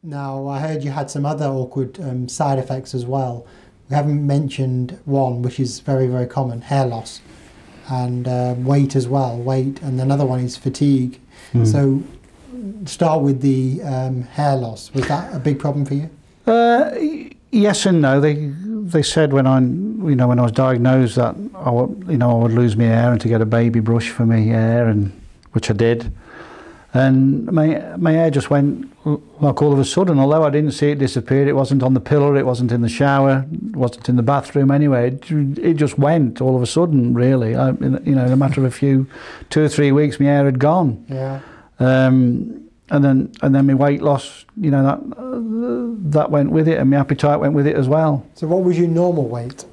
Now, I heard you had some other awkward side effects as well. We haven't mentioned one, which is very, very common, hair loss, and weight as well, and another one is fatigue. So start with the hair loss. Was that a big problem for you? Yes and no. They said when when I was diagnosed that I would lose my hair and to get a baby brush for my hair, and which I did. And my hair just went like all of a sudden. Although I didn't see it disappear, it wasn't on the pillow, it wasn't in the shower, it wasn't in the bathroom anyway. It just went all of a sudden, really. In a matter of 2 or 3 weeks, my hair had gone. Yeah. And then my weight loss, that went with it, and my appetite went with it as well. So what was your normal weight?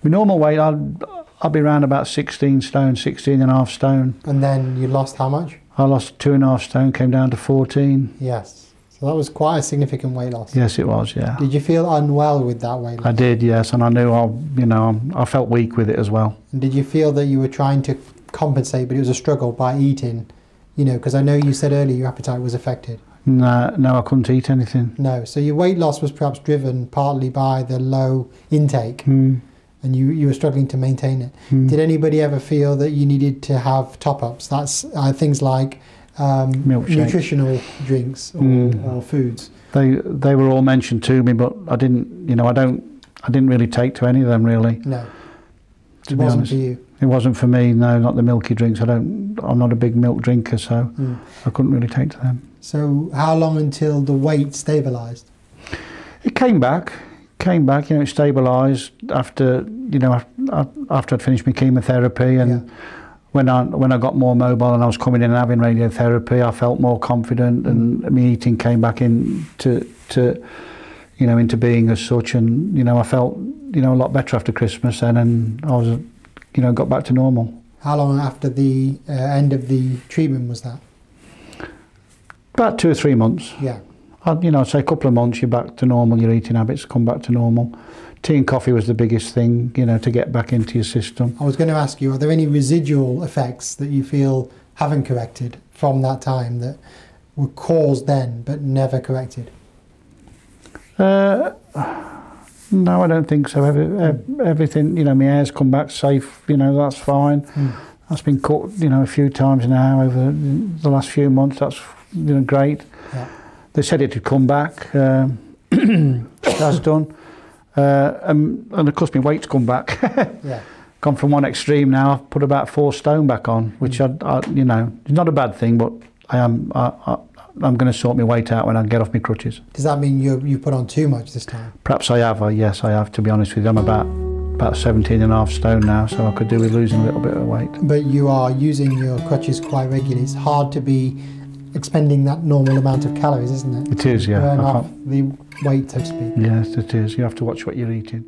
My normal weight, I'd be around about 16 stone, 16 and a half stone. And then you lost how much? I lost 2.5 stone, came down to 14. Yes. So that was quite a significant weight loss. Yes, it was, yeah. Did you feel unwell with that weight loss? I did, yes, and I knew I felt weak with it as well. And did you feel that you were trying to compensate, but it was a struggle by eating? Because I know you said earlier your appetite was affected. No, I couldn't eat anything. No, so your weight loss was perhaps driven partly by the low intake. And you were struggling to maintain it. Did anybody ever feel that you needed to have top-ups? That's things like nutritional drinks or foods. They were all mentioned to me, but I didn't. I didn't really take to any of them really. No, to be honest, for you. It wasn't for me. No, not the milky drinks. I'm not a big milk drinker, so I couldn't really take to them. So how long until the weight stabilised? It came back. It stabilised after I'd finished my chemotherapy, and when I got more mobile and I was coming in and having radiotherapy, I felt more confident, and my eating came back into being as such, and I felt a lot better after Christmas then, and I was got back to normal. How long after the end of the treatment was that? About 2 or 3 months. Yeah. I'd say a couple of months, you're back to normal, your eating habits come back to normal. Tea and coffee was the biggest thing, to get back into your system. I was going to ask you, are there any residual effects that you feel haven't corrected from that time that were caused then but never corrected? No, I don't think so. Everything, my hair's come back safe, that's fine. That's been cut, a few times now over the last few months. That's, great. Yeah. They said it had come back, it has done. And of course my weight's come back. Yeah. Gone from one extreme now, I've put about 4 stone back on, which it's not a bad thing, but I'm going to sort my weight out when I get off my crutches. Does that mean you put on too much this time? Perhaps I have, yes I have, to be honest with you. I'm about 17 and a half stone now, so I could do with losing a little bit of weight. But you are using your crutches quite regularly. It's hard to be expending that normal amount of calories, isn't it? It is, yeah. Burn off the weight, so to speak. Yes, it is. You have to watch what you're eating.